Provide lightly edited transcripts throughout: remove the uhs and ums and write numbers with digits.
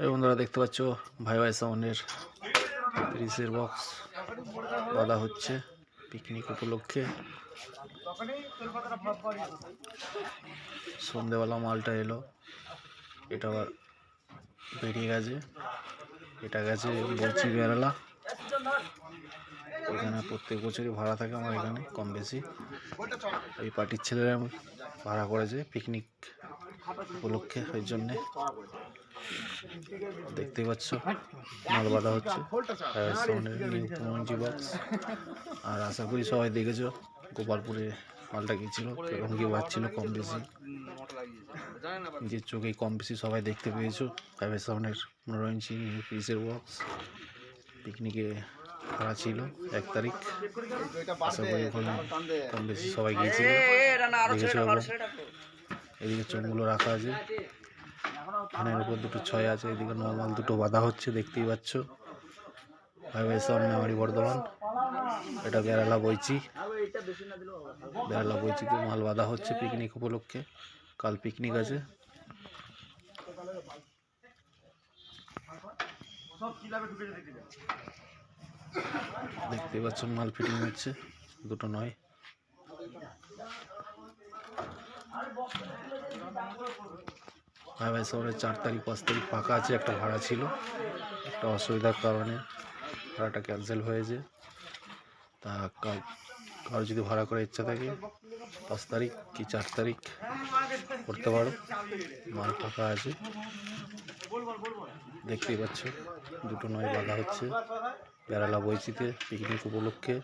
এই বন্ধুরা দেখতে পাচ্ছ ভাই ভাই সাউন্ডের 30-এর বক্স বাঁধা হচ্ছে পিকনিক উপলক্ষে। সন্ধ্যেবেলা মালটা এলো, এটা আবার বেরিয়ে গেছে, এটা গেছে বলছি বেড়ালা। এখানে প্রত্যেক বছরই ভাড়া থাকে আমার এখানে কম বেশি। এই পার্টির ছেলেরা ভাড়া করেছে পিকনিক উপলক্ষে, ওই জন্যে দেখতেই পাচ্ছ মাল বাঁধা হচ্ছে বক্স। আর আশা করি সবাই দেখেছো গোপালপুরে মালটা গিয়েছিল, এবং কি বাজছিল কম বেশি, নিজের চোখে কম বেশি সবাই দেখতে পেয়েছো। 5-এর 15 ইঞ্চি 30-এর বক্স পিকনিকে ভাড়া ছিল 1 তারিখ। আশা করি ওখানে কম বেশি সবাই গিয়েছিল, দেখেছো। এদিকে চোখগুলো রাখা আছে, ধানের উপর দুটো ছয় আছে, এদিকে নর্মাল দুটো বাঁধা হচ্ছে, দেখতেই পাচ্ছ। ভাই সাউন্ড মেমারি বর্ধমান। এটা বেড়ালা বইচি, বেড়ালা বইচিতে মাল বাঁধা হচ্ছে পিকনিক উপলক্ষে। কাল পিকনিক আছে। দেখতেই পাচ্ছ মাল ফিটিং হচ্ছে, দুটো নয়। ভাই শহরে 4 তারিখ 5 তারিখ ফাঁকা আছে, একটা ভাড়া ছিল, একটা অসুবিধার কারণে ভাড়াটা ক্যান্সেল হয়েছে। তা কারো যদি ভাড়া করার ইচ্ছা থাকে 5 তারিখ কি 4 তারিখ করতে পারো, মাল ফাঁকা আছে। দেখতেই পাচ্ছ দুটো নয় বাঁধা হচ্ছে বেড়ালা বইচিতে পিকনিক উপলক্ষে।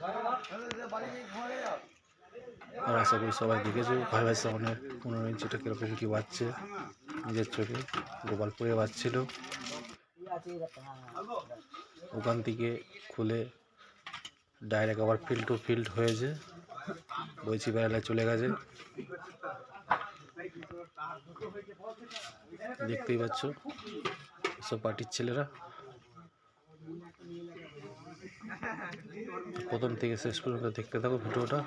আর আশা করি সবাই দেখেছো ভাই সাউন্ডের 15 ইঞ্চিটা কীরকম কী বাজছে নিজের চোখে। গোপালপুরে বাজছিল, ওখান থেকে খুলে ডাইরেক্ট আবার ফিল্ড টু ফিল্ড হয়েছে, বইচি বেড়ালায় চলে গেছে। দেখতেই পাচ্ছ সব পার্টির ছেলেরা। প্রথম থেকে শেষ পর্যন্ত দেখতে থাকো ভিডিওটা।